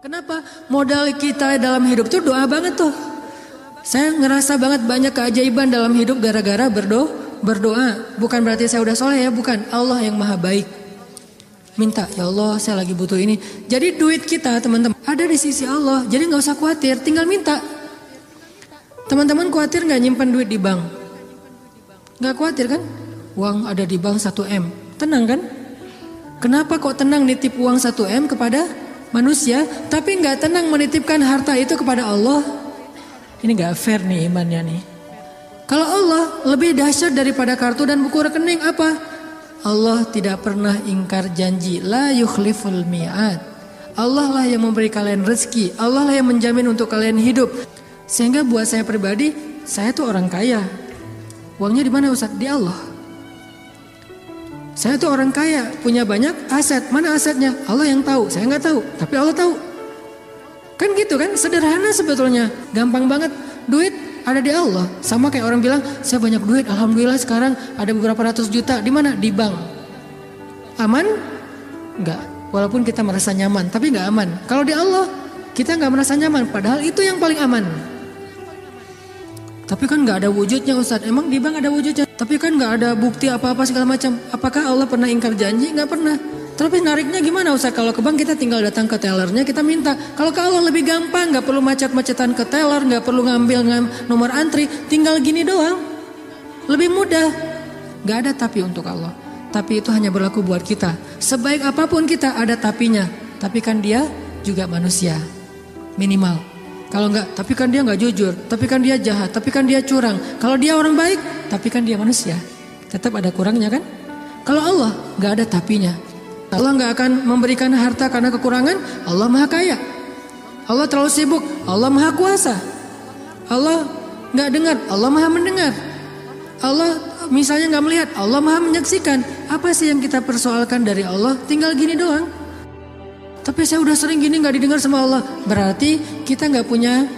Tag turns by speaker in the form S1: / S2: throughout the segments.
S1: Kenapa? Modal kita dalam hidup tuh doa banget tuh. Saya ngerasa banget banyak keajaiban dalam hidup gara-gara berdoa. Bukan berarti saya udah soleh ya, bukan. Allah yang maha baik. Minta, ya Allah saya lagi butuh ini. Jadi duit kita teman-teman ada di sisi Allah. Jadi gak usah khawatir, tinggal minta. Teman-teman khawatir gak nyimpan duit di bank? Gak khawatir kan? Uang ada di bank 1M. Tenang kan? Kenapa kok tenang nitip uang 1M kepada manusia, tapi gak tenang menitipkan harta itu kepada Allah? Ini gak fair nih imannya nih. Kalau Allah lebih dahsyat daripada kartu dan buku rekening apa? Allah tidak pernah ingkar janji. La yukhliful mi'ad. Allah lah yang memberi kalian rezeki. Allah lah yang menjamin untuk kalian hidup. Sehingga buat saya pribadi, saya tuh orang kaya. Uangnya di mana Ustaz? Di Allah. Saya tuh orang kaya, punya banyak aset. Mana asetnya? Allah yang tahu. Saya nggak tahu, tapi Allah tahu. Kan gitu kan? Sederhana sebetulnya. Gampang banget. Duit ada di Allah. Sama kayak orang bilang, saya banyak duit, alhamdulillah sekarang ada beberapa ratus juta. Di mana? Di bank. Aman? Enggak. Walaupun kita merasa nyaman, tapi enggak aman. Kalau di Allah, kita enggak merasa nyaman, padahal itu yang paling aman. Tapi kan enggak ada wujudnya Ustaz. Emang di bank ada wujudnya? Tapi kan enggak ada bukti apa-apa segala macam. Apakah Allah pernah ingkar janji? Enggak pernah. Tapi nariknya gimana Ustaz? Kalau ke bank kita tinggal datang ke tellernya, kita minta. Kalau ke Allah lebih gampang, gak perlu macet-macetan ke teller, gak perlu ngambil nomor antri, tinggal gini doang. Lebih mudah. Gak ada tapi untuk Allah. Tapi itu hanya berlaku buat kita. Sebaik apapun kita ada tapinya. Tapi kan dia juga manusia. Minimal. Kalau enggak, tapi kan dia gak jujur. Tapi kan dia jahat. Tapi kan dia curang. Kalau dia orang baik, tapi kan dia manusia. Tetap ada kurangnya kan? Kalau Allah gak ada tapinya. Allah gak akan memberikan harta karena kekurangan. Allah maha kaya. Allah terlalu sibuk. Allah maha kuasa. Allah gak dengar. Allah maha mendengar. Allah misalnya gak melihat. Allah maha menyaksikan. Apa sih yang kita persoalkan dari Allah? Tinggal gini doang. Tapi saya udah sering gini gak didengar sama Allah. Berarti kita gak punya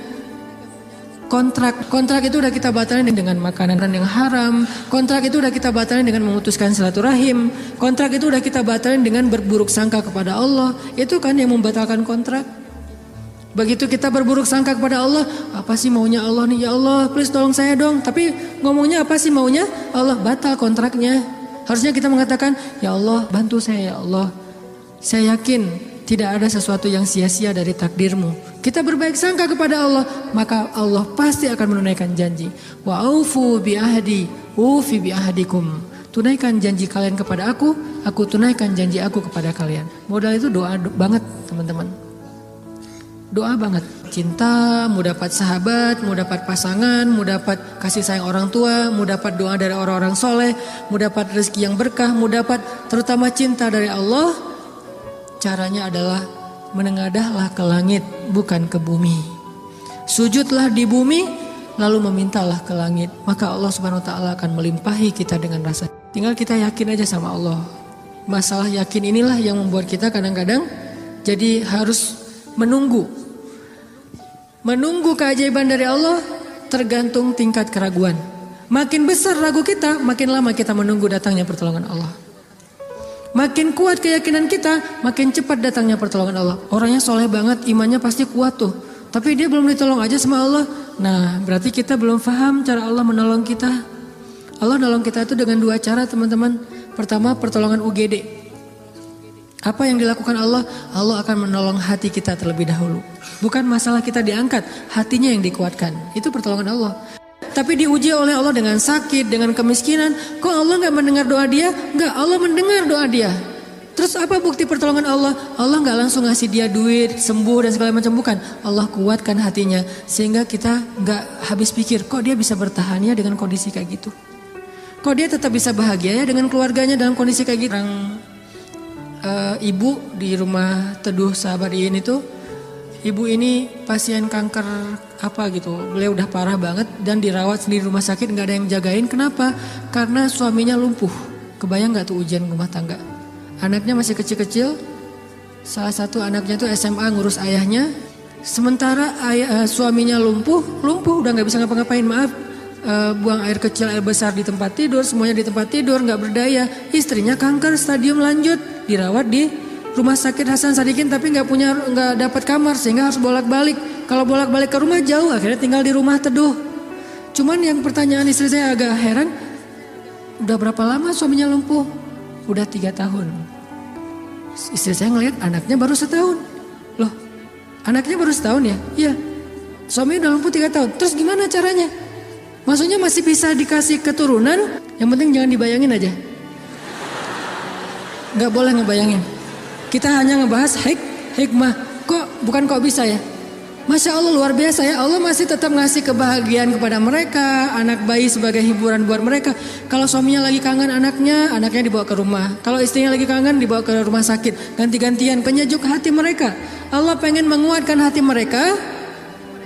S1: kontrak. Kontrak itu udah kita batalin dengan makanan yang haram. Kontrak itu udah kita batalin dengan memutuskan silaturahim. Kontrak itu udah kita batalin dengan berburuk sangka kepada Allah. Itu kan yang membatalkan kontrak. Begitu kita berburuk sangka kepada Allah, apa sih maunya Allah nih? Ya Allah, please tolong saya dong. Tapi ngomongnya apa sih maunya? Allah, batal kontraknya. Harusnya kita mengatakan, ya Allah, bantu saya ya Allah. Saya yakin tidak ada sesuatu yang sia-sia dari takdirmu. Kita berbaik sangka kepada Allah, maka Allah pasti akan menunaikan janji. Wa aufu bi ahdi, ufi bi ahdikum. Tunaikan janji kalian kepada aku tunaikan janji aku kepada kalian. Modal itu doa banget teman-teman. Doa banget. Cinta, mau dapat sahabat, mau dapat pasangan, mau dapat kasih sayang orang tua, mau dapat doa dari orang-orang soleh, mau dapat rezeki yang berkah, mau dapat terutama cinta dari Allah. Caranya adalah menengadahlah ke langit, bukan ke bumi. Sujudlah di bumi, lalu memintalah ke langit. Maka Allah Subhanahu Wa Taala akan melimpahi kita dengan rasa. Tinggal kita yakin aja sama Allah. Masalah yakin inilah yang membuat kita kadang-kadang jadi harus menunggu. Menunggu keajaiban dari Allah tergantung tingkat keraguan. Makin besar ragu kita, makin lama kita menunggu datangnya pertolongan Allah. Makin kuat keyakinan kita, makin cepat datangnya pertolongan Allah. Orangnya soleh banget, imannya pasti kuat tuh. Tapi dia belum ditolong aja sama Allah. Nah, berarti kita belum paham cara Allah menolong kita. Allah nolong kita itu dengan dua cara teman-teman. Pertama, pertolongan UGD. Apa yang dilakukan Allah? Allah akan menolong hati kita terlebih dahulu. Bukan masalah kita diangkat, hatinya yang dikuatkan. Itu pertolongan Allah. Tapi diuji oleh Allah dengan sakit, dengan kemiskinan. Kok Allah gak mendengar doa dia? Enggak, Allah mendengar doa dia. Terus apa bukti pertolongan Allah? Allah gak langsung ngasih dia duit, sembuh dan segala macam. Bukan, Allah kuatkan hatinya. Sehingga kita gak habis pikir, kok dia bisa bertahan ya dengan kondisi kayak gitu? Kok dia tetap bisa bahagia ya dengan keluarganya dalam kondisi kayak gitu? Ibu di rumah Teduh Sahabat Iin itu, ibu ini pasien kanker apa gitu, beliau udah parah banget dan dirawat sendiri di rumah sakit, nggak ada yang jagain. Kenapa? Karena suaminya lumpuh. Kebayang nggak tuh ujian rumah tangga? Anaknya masih kecil-kecil, salah satu anaknya tuh SMA ngurus ayahnya. Sementara suaminya lumpuh udah nggak bisa ngapa-ngapain. Maaf, buang air kecil air besar di tempat tidur, semuanya di tempat tidur, nggak berdaya. Istrinya kanker stadium lanjut, dirawat di rumah sakit Hasan Sadikin tapi nggak dapat kamar sehingga harus bolak-balik. Kalau bolak-balik ke rumah jauh, akhirnya tinggal di rumah teduh. Cuman yang pertanyaan istri saya agak heran, udah berapa lama suaminya lumpuh? Udah 3 tahun. Istri saya ngelihat anaknya baru 1 tahun. Loh, anaknya baru 1 tahun ya? Iya. Suaminya udah lumpuh 3 tahun. Terus gimana caranya? Maksudnya masih bisa dikasih keturunan? Yang penting jangan dibayangin aja. Gak boleh ngebayangin. Kita hanya ngebahas hikmah. Kok bisa ya? Masya Allah luar biasa ya. Allah masih tetap ngasih kebahagiaan kepada mereka. Anak bayi sebagai hiburan buat mereka. Kalau suaminya lagi kangen anaknya dibawa ke rumah. Kalau istrinya lagi kangen dibawa ke rumah sakit. Ganti-gantian penyejuk hati mereka. Allah pengen menguatkan hati mereka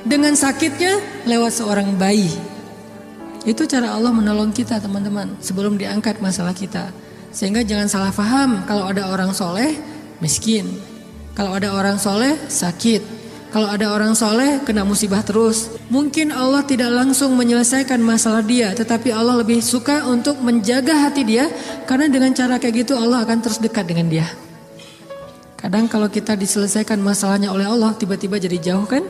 S1: dengan sakitnya lewat seorang bayi. Itu cara Allah menolong kita teman-teman. Sebelum diangkat masalah kita. Sehingga jangan salah paham. Kalau ada orang soleh miskin. Kalau ada orang soleh sakit. Kalau ada orang soleh kena musibah terus. Mungkin Allah tidak langsung menyelesaikan masalah dia. Tetapi Allah lebih suka untuk menjaga hati dia. Karena dengan cara kayak gitu Allah akan terus dekat dengan dia. Kadang kalau kita diselesaikan masalahnya oleh Allah, tiba-tiba jadi jauh kan?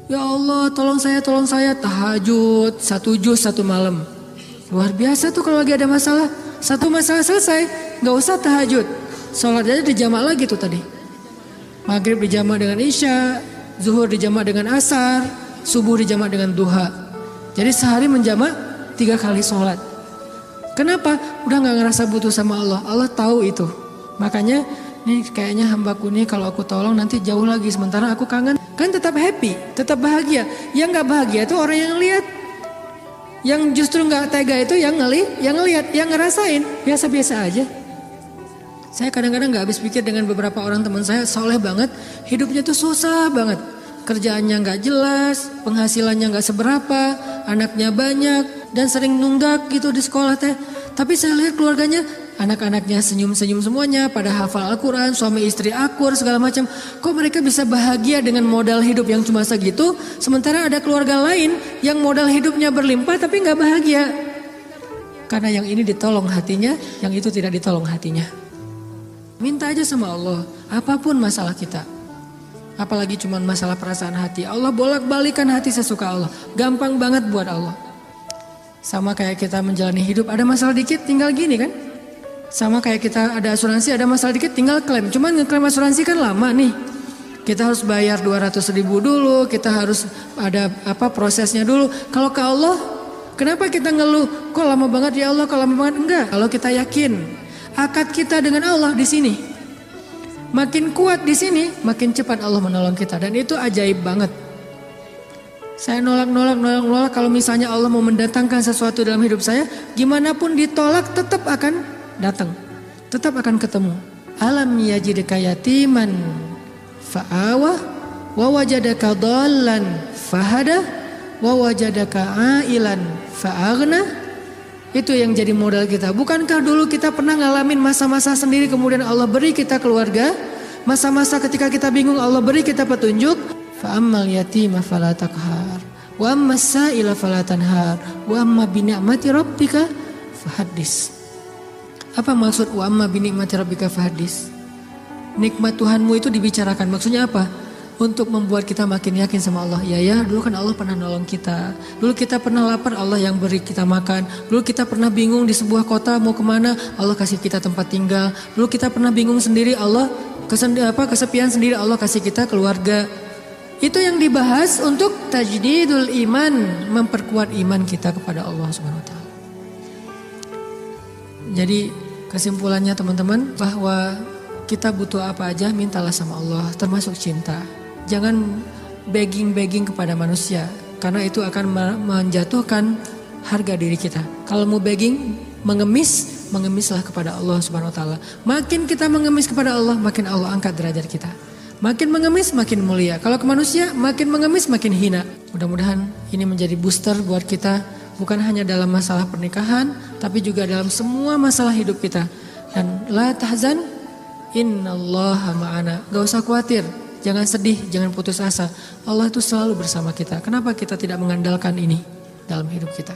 S1: Ya Allah tolong saya tahajud 1 juz 1 malam. Luar biasa tuh kalau lagi ada masalah. 1 masalah selesai, gak usah tahajud. Sholat aja dijamak lagi tuh tadi. Maghrib dijamak dengan isya, zuhur dijamak dengan asar, subuh dijamak dengan duha. Jadi sehari menjamak 3 kali sholat. Kenapa? Udah gak ngerasa butuh sama Allah. Allah tahu itu. Makanya nih kayaknya hambaku nih kalau aku tolong nanti jauh lagi. Sementara aku kangen. Kan tetap happy, tetap bahagia. Yang gak bahagia itu orang yang lihat. Yang justru gak tega itu yang ngelihat, yang ngerasain. Biasa-biasa aja. Saya kadang-kadang gak habis pikir dengan beberapa orang teman saya soleh banget. Hidupnya tuh susah banget. Kerjaannya gak jelas, penghasilannya gak seberapa, anaknya banyak. Dan sering nunggak gitu di sekolah teh. Tapi saya lihat keluarganya, anak-anaknya senyum-senyum semuanya, pada hafal Al-Quran, suami istri akur segala macam. Kok mereka bisa bahagia dengan modal hidup yang cuma segitu, sementara ada keluarga lain yang modal hidupnya berlimpah tapi gak bahagia. Karena yang ini ditolong hatinya, yang itu tidak ditolong hatinya. Minta aja sama Allah, apapun masalah kita. Apalagi cuma masalah perasaan hati. Allah bolak-balikan hati sesuka Allah. Gampang banget buat Allah. Sama kayak kita menjalani hidup, ada masalah dikit tinggal gini kan. Sama kayak kita ada asuransi, ada masalah dikit tinggal klaim. Cuman ngeklaim asuransi kan lama nih. Kita harus bayar 200.000 dulu, kita harus ada prosesnya dulu. Kalau ke Allah, kenapa kita ngeluh? Kok lama banget ya Allah, kok lama banget? Enggak, kalau kita yakin akad kita dengan Allah di sini. Makin kuat di sini, makin cepat Allah menolong kita. Dan itu ajaib banget. Saya nolak kalau misalnya Allah mau mendatangkan sesuatu dalam hidup saya, gimana pun ditolak tetap akan datang. Tetap akan ketemu. Alam yajidka yatiman fa'awah wa wajadaka dhallan fahada wa wajadaka ailan fa'aghna. Itu yang jadi modal kita. Bukankah dulu kita pernah ngalamin masa-masa sendiri kemudian Allah beri kita keluarga? Masa-masa ketika kita bingung Allah beri kita petunjuk. Fa'ammal yatima fala taqhar wa ammas sa'ila fala tanhar wa amma bi ni'mati rabbika fahaddis. Apa maksud wa amma bi ni'mati rabbika fahaddis? Nikmat Tuhanmu itu dibicarakan. Maksudnya apa? Untuk membuat kita makin yakin sama Allah. Ya, dulu kan Allah pernah nolong kita. Dulu kita pernah lapar, Allah yang beri kita makan. Dulu kita pernah bingung di sebuah kota mau kemana, Allah kasih kita tempat tinggal. Dulu kita pernah bingung sendiri, Allah kesepian sendiri, Allah kasih kita keluarga. Itu yang dibahas untuk tajdidul iman, memperkuat iman kita kepada Allah Subhanahu wa taala. Jadi kesimpulannya teman-teman, bahwa kita butuh apa aja mintalah sama Allah, termasuk cinta. Jangan begging kepada manusia, karena itu akan menjatuhkan harga diri kita. Kalau mau begging, mengemislah kepada Allah Subhanahu wa taala. Makin kita mengemis kepada Allah, makin Allah angkat derajat kita. Makin mengemis makin mulia. Kalau ke manusia makin mengemis makin hina. Mudah-mudahan ini menjadi booster buat kita, bukan hanya dalam masalah pernikahan, tapi juga dalam semua masalah hidup kita. Dan la tahzan, innallaha ma'ana. Gak usah khawatir, jangan sedih, jangan putus asa. Allah itu selalu bersama kita. Kenapa kita tidak mengandalkan ini dalam hidup kita?